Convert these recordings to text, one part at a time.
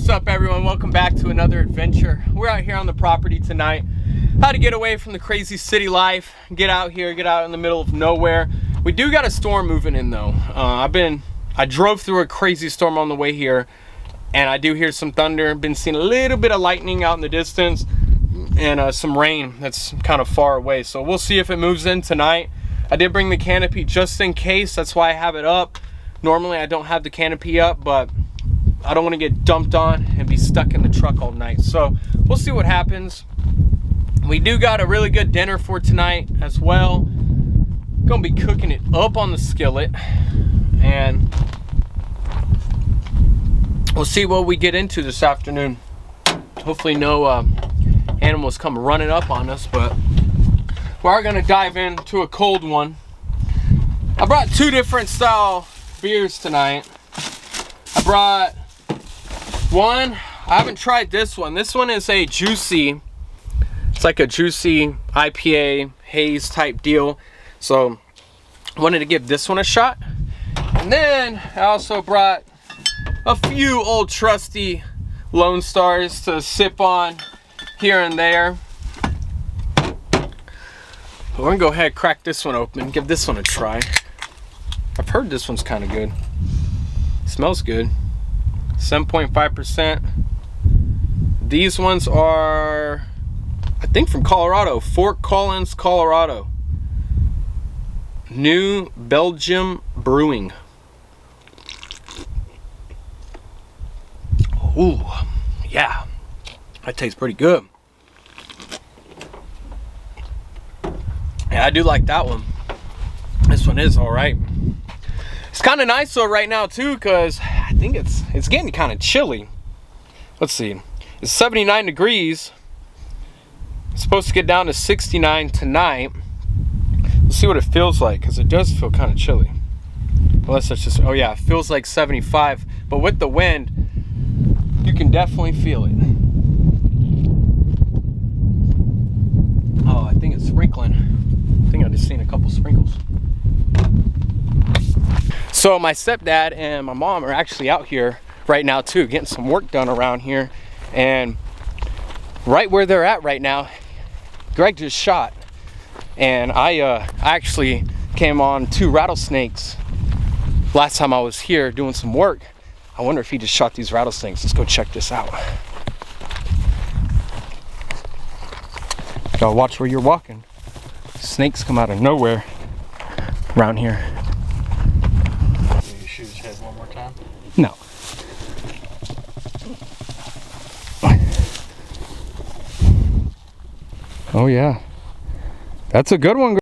What's up, everyone? Welcome back to another adventure. We're out here on the property tonight. How to get away from the crazy city life, get out here, get out in the middle of nowhere. We do got a storm moving in though. I drove through a crazy storm on the way here, and I do hear some thunder. Been seeing a little bit of lightning out in the distance, and some rain that's kind of far away. So we'll see if it moves in tonight. I did bring the canopy just in case. That's why I have it up. Normally I don't have the canopy up, but I don't want to get dumped on and be stuck in the truck all night. So we'll see what happens. We do got a really good dinner for tonight as well. Gonna be cooking it up on the skillet, and we'll see what we get into this afternoon. Hopefully no animals come running up on us, but we are gonna dive into a cold one. I brought two different style beers tonight. I brought one, I haven't tried this one. This one is a juicy, it's like a juicy IPA haze type deal. So I wanted to give this one a shot. And then I also brought a few old trusty Lone Stars to sip on here and there. We're gonna go ahead and crack this one open, give this one a try. I've heard this one's kind of good. Smells good. 7.5%. These ones are, I think, from Colorado, Fort Collins, Colorado. New Belgium Brewing. Ooh, yeah, that tastes pretty good. Yeah, I do like that one. This one is all right. It's kind of nice though right now too, because I think it's getting kind of chilly. Let's see, it's 79 degrees. It's supposed to get down to 69 tonight. Let's see what it feels like, because it does feel kind of chilly. Unless it's just, oh yeah, it feels like 75, but with the wind you can definitely feel it. Oh, I think it's sprinkling. I think I just seen a couple sprinkles. So my stepdad and my mom are actually out here right now too, getting some work done around here. And right where they're at right now, Greg just shot. And I actually came on 2 rattlesnakes last time I was here doing some work. I wonder if he just shot these rattlesnakes. Let's go check this out. Gotta watch where you're walking. Snakes come out of nowhere around here. Shoot his head one more time? No. Oh yeah, that's a good one.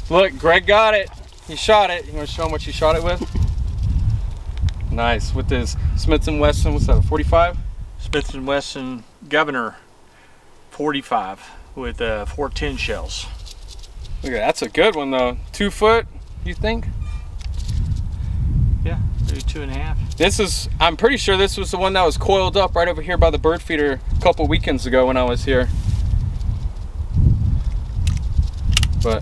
Look, Greg got it. He shot it. You want to show him what you shot it with? Nice, with his Smith & Wesson. What's that, a 45? Smith & Wesson Governor 45 with 410 shells. Look at that. That's a good one though. 2 foot, you think? Yeah, maybe 2.5. This is, I'm pretty sure this was the one that was coiled up right over here by the bird feeder a couple weekends ago when I was here. But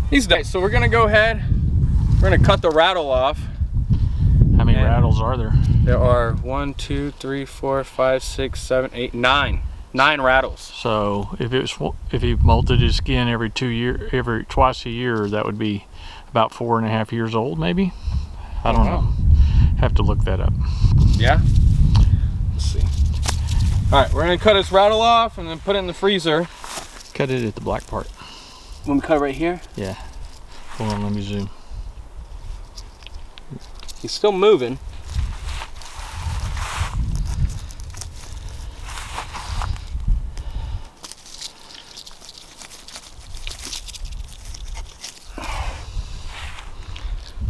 he's done. So we're gonna go ahead, we're gonna cut the rattle off. How many rattles are there? There are 1, 2, 3, 4, 5, 6, 7, 8, 9. 9 rattles. So if he molted his skin every twice a year, that would be about 4.5 years old, maybe. I don't know. Have to look that up. Yeah. Let's see. All right, we're gonna cut his rattle off and then put it in the freezer. Cut it at the black part. When we cut it right here. Yeah. Hold on, let me zoom. He's still moving.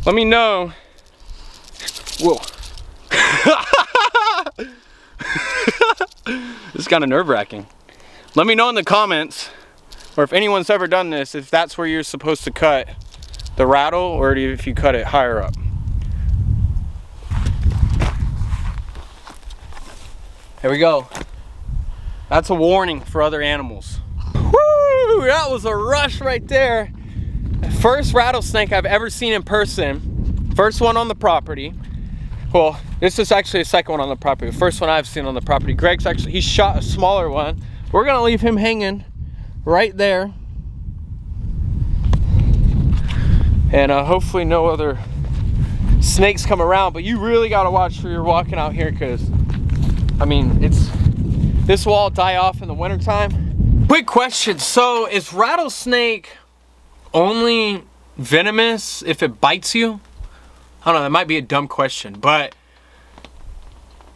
Let me know. Whoa. This is kind of nerve-wracking. Let me know in the comments, or if anyone's ever done this, if that's where you're supposed to cut the rattle, or if you cut it higher up. There we go. That's a warning for other animals. Woo! That was a rush right there. First rattlesnake I've ever seen in person. First one on the property. Well, this is actually the second one on the property. The first one I've seen on the property. Greg's actually, he shot a smaller one. We're gonna leave him hanging right there. And hopefully no other snakes come around, but you really gotta watch where you're walking out here, because I mean, this will all die off in the wintertime. Quick question, so is rattlesnake only venomous if it bites you? I don't know, that might be a dumb question, but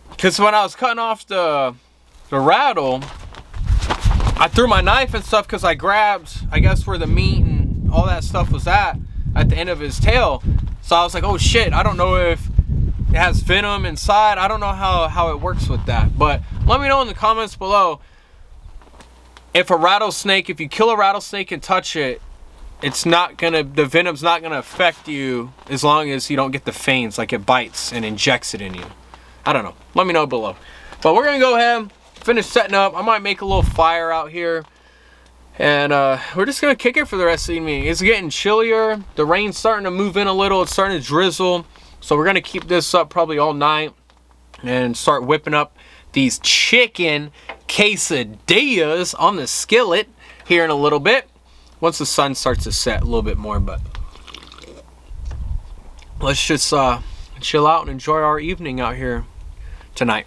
because when I was cutting off the rattle, I threw my knife and stuff because I grabbed, I guess, where the meat and all that stuff was at the end of his tail. So I was like, oh shit, I don't know if it has venom inside. I don't know how it works with that. But let me know in the comments below if a rattlesnake, if you kill a rattlesnake and touch it, the venom's not gonna affect you as long as you don't get the fangs, like it bites and injects it in you. I don't know. Let me know below. But we're gonna go ahead, finish setting up. I might make a little fire out here. And we're just gonna kick it for the rest of the evening. It's getting chillier. The rain's starting to move in a little. It's starting to drizzle. So we're gonna keep this up probably all night and start whipping up these chicken quesadillas on the skillet here in a little bit. Once the sun starts to set a little bit more, but let's just chill out and enjoy our evening out here tonight.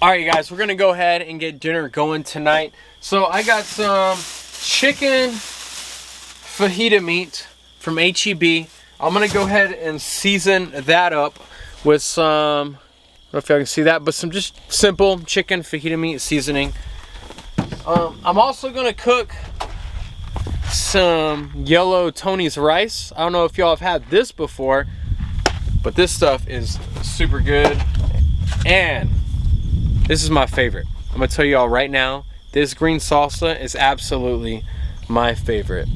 Alright, you guys, we're gonna go ahead and get dinner going tonight. So I got some chicken fajita meat from HEB. I'm gonna go ahead and season that up with some, I don't know if y'all can see that, but some just simple chicken fajita meat seasoning. I'm also gonna cook some yellow Tony's rice. I don't know if y'all have had this before, but this stuff is super good. And this is my favorite. I'm gonna tell y'all right now, this green salsa is absolutely my favorite.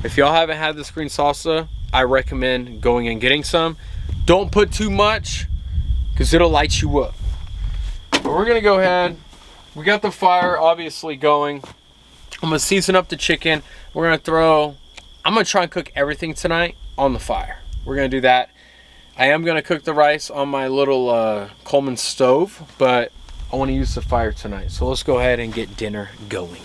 If y'all haven't had this green salsa, I recommend going and getting some. Don't put too much, because it'll light you up. But we're gonna go ahead. We got the fire obviously going. I'm gonna season up the chicken. I'm gonna try and cook everything tonight on the fire. We're gonna do that. I am gonna cook the rice on my little Coleman stove, but I wanna use the fire tonight. So let's go ahead and get dinner going.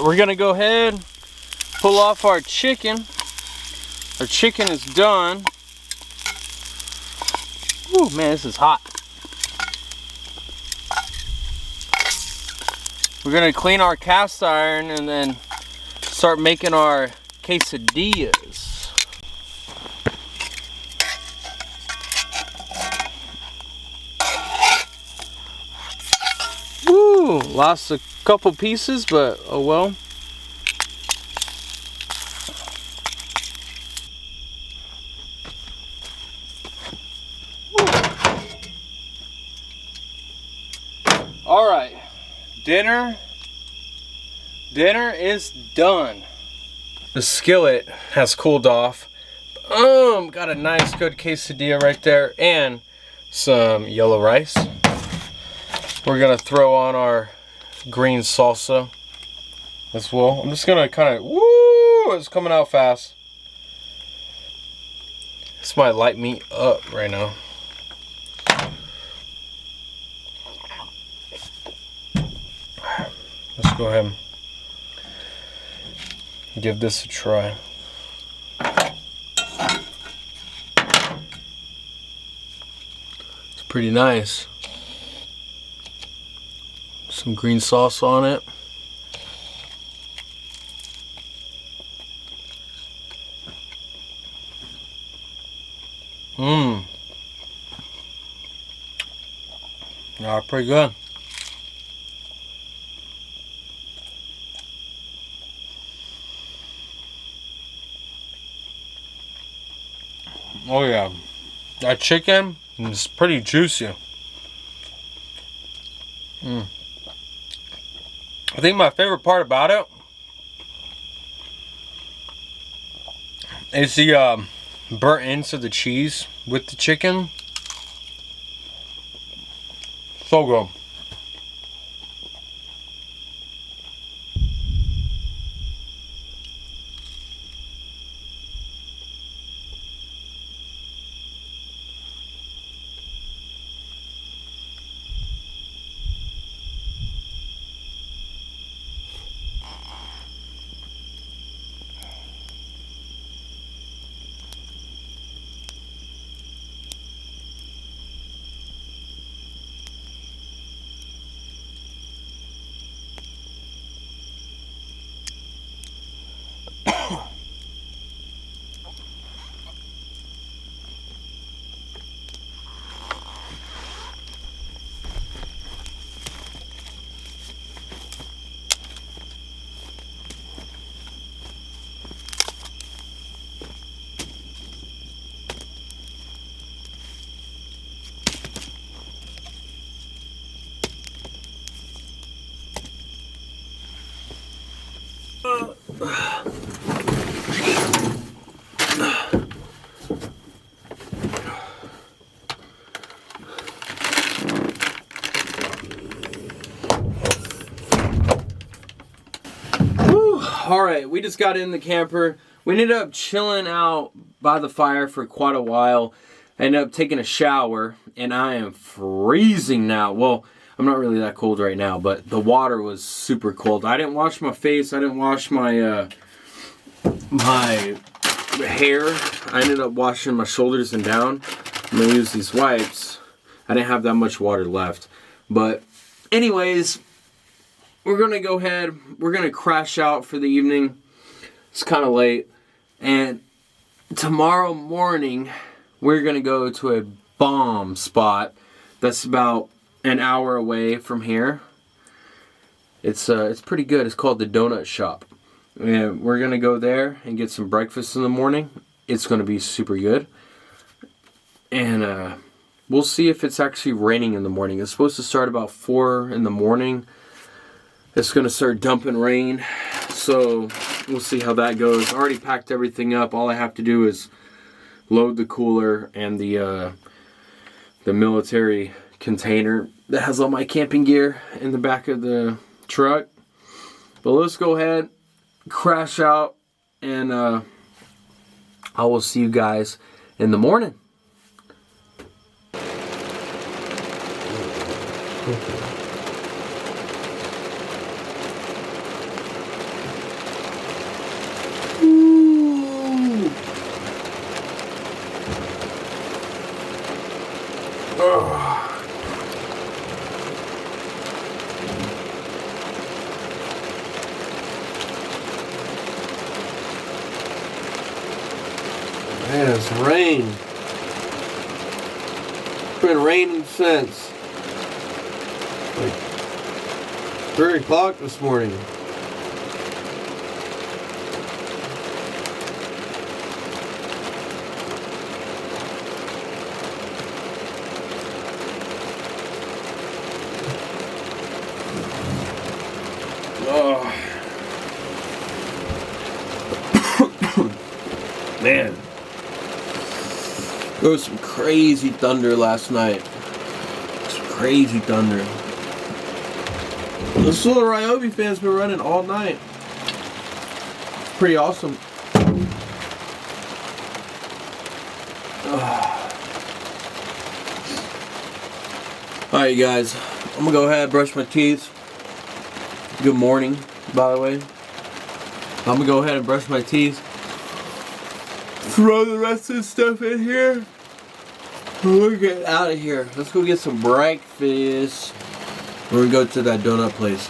We're gonna go ahead, pull off our chicken. Our chicken is done. Ooh, man, this is hot. We're gonna clean our cast iron and then start making our quesadillas. Woo, lost a couple pieces, but oh well. All right, dinner is done. The skillet has cooled off. Got a nice good quesadilla right there and some yellow rice. We're gonna throw on our green salsa as well. I'm just gonna kind of, woo, it's coming out fast. This might light me up right now. Let's go ahead and give this a try. It's pretty nice. Some green sauce on it. Yeah, pretty good. Oh yeah, that chicken is pretty juicy. I think my favorite part about it is the burnt ends of the cheese with the chicken. So good. All right, we just got in the camper. We ended up chilling out by the fire for quite a while. I ended up taking a shower, and I am freezing now. Well, I'm not really that cold right now, but the water was super cold. I didn't wash my face. I didn't wash my my hair. I ended up washing my shoulders and down. I'm gonna use these wipes. I didn't have that much water left, but anyways, we're gonna go ahead. We're gonna crash out for the evening. It's kind of late, and tomorrow morning we're gonna go to a bomb spot that's about an hour away from here. It's pretty good. It's called the Donut Shop, and we're gonna go there and get some breakfast in the morning. It's gonna be super good, and we'll see if it's actually raining in the morning. It's supposed to start about 4 in the morning. It's gonna start dumping rain, so we'll see how that goes. I already packed everything up. All I have to do is load the cooler and the military container that has all my camping gear in the back of the truck. But let's go ahead, crash out, and I will see you guys in the morning. This rain. It's been raining since like 3 o'clock this morning. Oh. Man. There was some crazy thunder last night. Some crazy thunder. The SoLo Ryobi fan's been running all night. It's pretty awesome. Alright, you guys. I'm gonna go ahead and brush my teeth. Good morning, by the way. I'm gonna go ahead and brush my teeth. Throw the rest of the stuff in here. We're getting out of here. Let's go get some breakfast. We're gonna go to that donut place.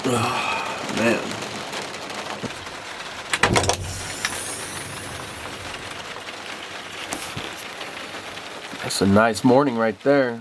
Oh, man. That's a nice morning right there.